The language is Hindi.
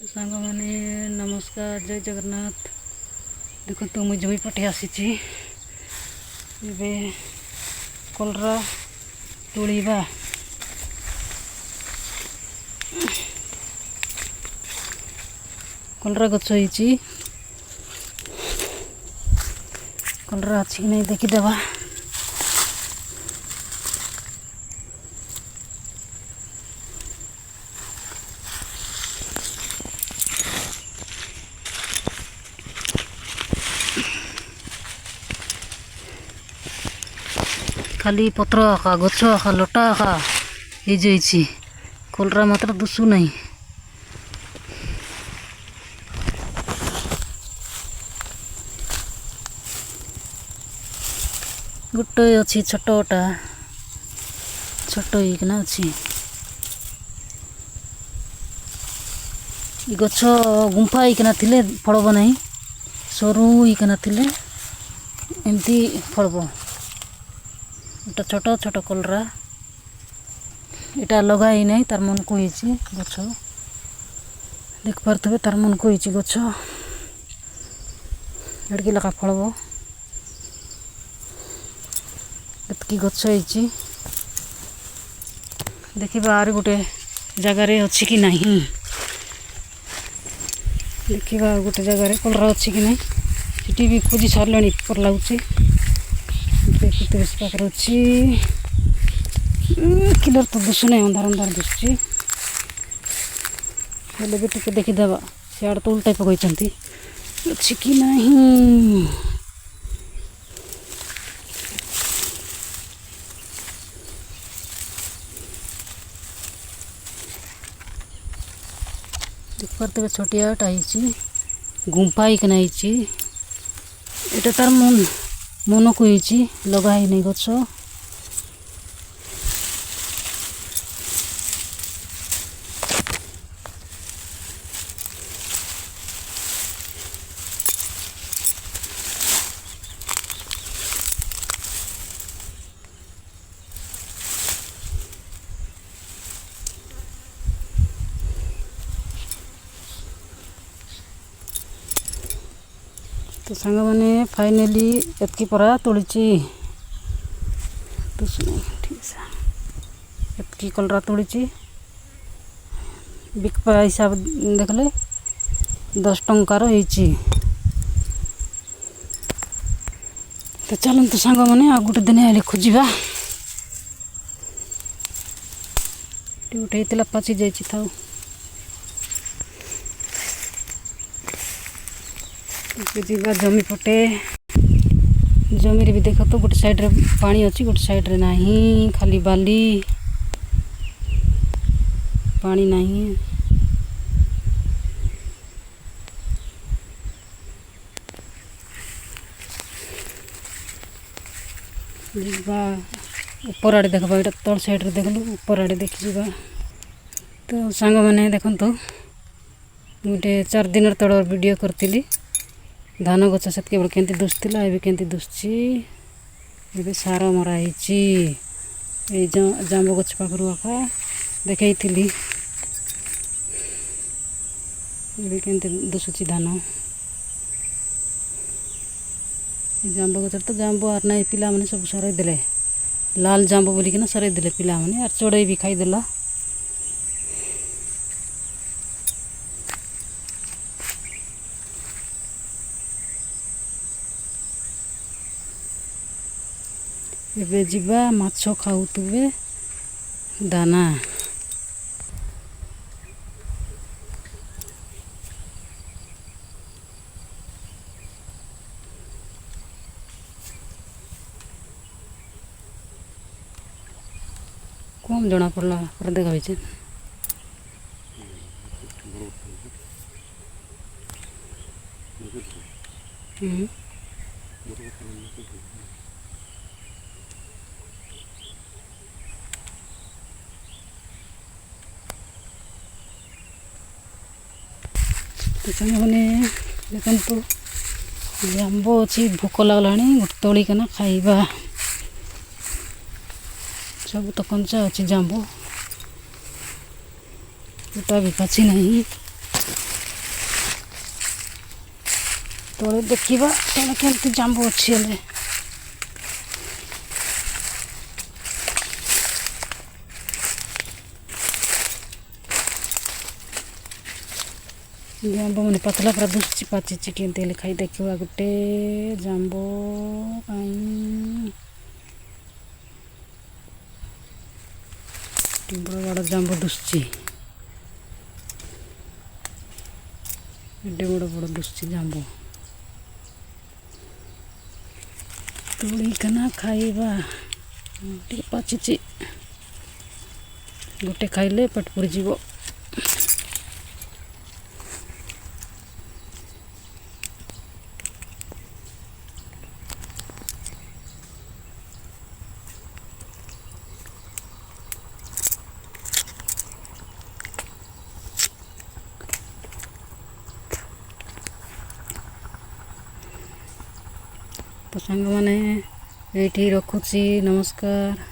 तो सांग मैंने नमस्कार जय जगन्नाथ। देखो तो मुझे जमी पटे आसी कलरा तोड़ा कलरा गछ होती कलरा अच्छी नहीं देखीदेवा। खाली पत्र आखा गछ आखा लटा आखा हो जाइए कलरा मात्र दुसु नहीं। गोटे अच्छी छोटा छोट होना अच्छी गछ गुंफा होना थिले फड़ब नहीं सरू होना थिले एमती फड़ब। एटा छोट छोट कलरा एटा लगा ही नहीं तार मन को गछ देख पारे तार मन को गछ एड़की लगा फड़ब एतकी गछ होती देखा आर गोटे जगार अच्छी कि नहीं देखा गोटे जगार कलरा अच्छी कि नहीं सीटी भी खोजी सारे पर लगुच पाखे अच्छी किलर तो दुसु नहीं अंधार अंधार दुसुची हेल्ले भी टे देखीदेवा सियाड़ तो उल्टा पकई अच्छी कि नहीं। देख पारे छोटियाटा गुंफा होना एटा तार मन को लगा ही नहीं गछ तो सांग मैंने फाइनली एतकी परा तोड़ी तो ठीक है एतकी कलरा तोड़ी बिकपा हिसाब देखले 10 टंकार होती। तो चलते सांग मैंने आ गोटे दिन आए खोजा उठे पाची जा जीवा जमी पटे जमी भी देख तो गोटे साइड रे पानी अच्छी गोटे साइड रे नहीं खाली बाली पानी नहीं। जीवा ऊपर आड़े देखा ये तल साइड रे देखलु ऊपर आड़े देखी जा। तो सांग मैंने देखो गोटे 4 दिन तल वीडियो करती धान गछ से केमती दुसला एमती दुसुची ए सार मराई जांबू गछ पाखर आखा देखी केमती दुसुची धान जांबू गछ तो जांबू आर ना पिला माने सब सारे देले लाल जांबू बोलिकिना सारे देले पिला माने आर चढ़ई भी खाईदेला। एबे जीवा माछ खाऊतबे दाना कम जना पड़ला पर देखा होइछे तो मैंने देखो जांबू अच्छी भोक लगला गोटे तोलिकना खाइबा सब तो कंचा अच्छी जांबू गोटा भी पाची नहीं। ତଳେ ଦେଖିବା ତଳେ କେମିତି ଜାମ୍ବୁ ଅଛି ହେଲେ ଜାମ୍ବୁ ମାନେ ପତଲା ପୁରା ଦୁସୁଛି ପାଚିଛି କେମିତି ହେଲେ ଖାଇ ଦେଖିବା ଗୋଟେ ଜାମ୍ବୁ ବଡ଼ ବଡ଼ ଜାମ୍ବୁ ଦୁସୁଛି ଏଡ଼େ ବଡ଼ ବଡ଼ ଦୁସୁଛି ଜାମ୍ବୁ ତୋଳିକିନା ଖାଇବା ଟିକେ ପାଚିଛି ଗୋଟେ ଖାଇଲେ ପେଟ ପୁରିଯିବ ତ ସାଙ୍ଗମାନେ ଏଇଠି ରଖୁଛି ନମସ୍କାର।